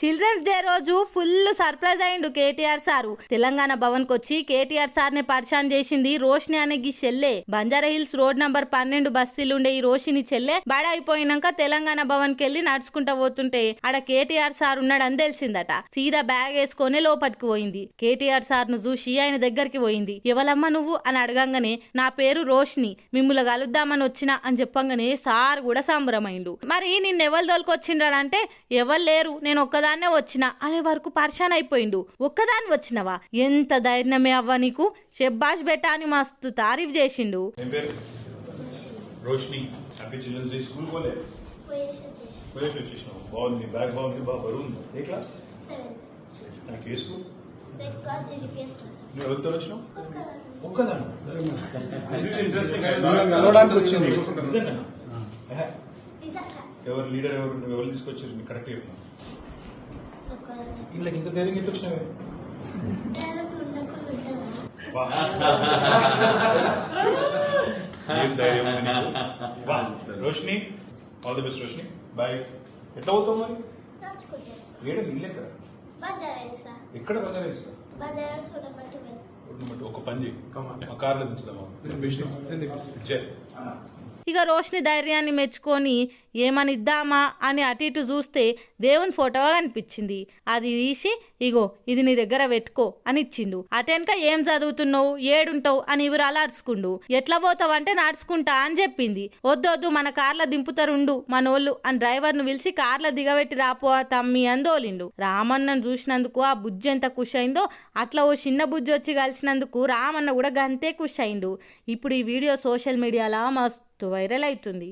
Children's day రోజు full surprise అయిండు KTR sir. Telangana Bhavan కొచ్చి KTR sir ని పరిచయం చేసింది రోషిని అనే గీ చెల్లె. బంజారా హిల్స్ రోడ్ నంబర్ 12 బస్తీలుండే ఈ రోషిని చెల్లె బడ అయిపోయినాక తెలంగాణ భవన్ కెళ్ళి నడుచుకుంటా పోతుంటే ఆడ కేటీఆర్ సార్ ఉన్నాడని తెలిసిందట. సీదా బ్యాగ్ వేసుకొని లోపలికి పోయింది. కేటీఆర్ సార్ ను చూసి ఆయన దగ్గరికి పోయింది. ఎవలమ్మ నువ్వు అని అడగంగానే నా పేరు రోషిని, మిమ్ముల కలుద్దామని వచ్చినా అని చెప్పంగానే సార్ కూడా సంబరమైండు. మరి నిన్నెవరు దొరికొచ్చిండ్రంటే ఎవరు లేరు, నేను ఒక్కదాన్నే వచ్చినా అనే వరకు పరిశాన్ అయిపోయిండు. ఒక్కదాన్ని వచ్చినవా, ఎంత ధైర్యమే అవ్వ నీకు, షెబ్బాష్ బెట్టా అని మస్తు తారీఫ్ చేసిండు. Roshini happy children's day. School పోలే పోయేసి వచ్చేసినావు. బాగుంది, బ్యాగ్ బాగుంది, బాగా బరువుంది. ఏ క్లాస్? నాకు ఏ స్కూల్? నువ్వు ఎవరితో వచ్చినావు? ఒక్కదాన్ని ఇంట్రెస్టింగ్ వచ్చింది. ఎవరు లీడర్ ఎవరు, నువ్వు ఎవరు తీసుకొచ్చారు? మీకు కరెక్ట్ చెప్పినా వీళ్ళకి ఇంత ధైర్యం ఎట్లా వచ్చినావు? ఏం ధైర్యం Roshini, all the best Roshini. Bye. ఎట్లా పోతావు మరి? ఏడ ఇల్లు ఎక్కడ? ఎక్కడ బంజారా హిల్స్? ఒక పని చేయి, కార్లో దించుదామా? ఇక రోషిని ధైర్యాన్ని మెచ్చుకొని ఏమని ఇద్దామా అని అటు ఇటు చూస్తే దేవుని ఫోటో కనిపించింది. అది తీసి ఇగో ఇది నీ దగ్గర పెట్టుకో అని ఇచ్చిండు. అటెనక ఏం చదువుతున్నావు, ఏడుంటావు అని వివరాలు అడుచుకుండు. ఎట్లా పోతావు అంటే నడుచుకుంటా అని చెప్పింది. వద్దొద్దు మన కార్ల దింపుతారుండు మనోళ్ళు అని డ్రైవర్ను పిలిచి కార్ల దిగబెట్టి రాపో తమ్మి అని దోలిండు. రామన్నను చూసినందుకు ఆ బుజ్జి ఎంత ఖుషి అయిందో అట్లా ఓ చిన్న బుజ్జి వచ్చి కలిసినందుకు రామన్న కూడా గంతే ఖుషి అయిండు. ఇప్పుడు ఈ వీడియో సోషల్ మీడియాలో మస్తు వైరల్ అవుతుంది.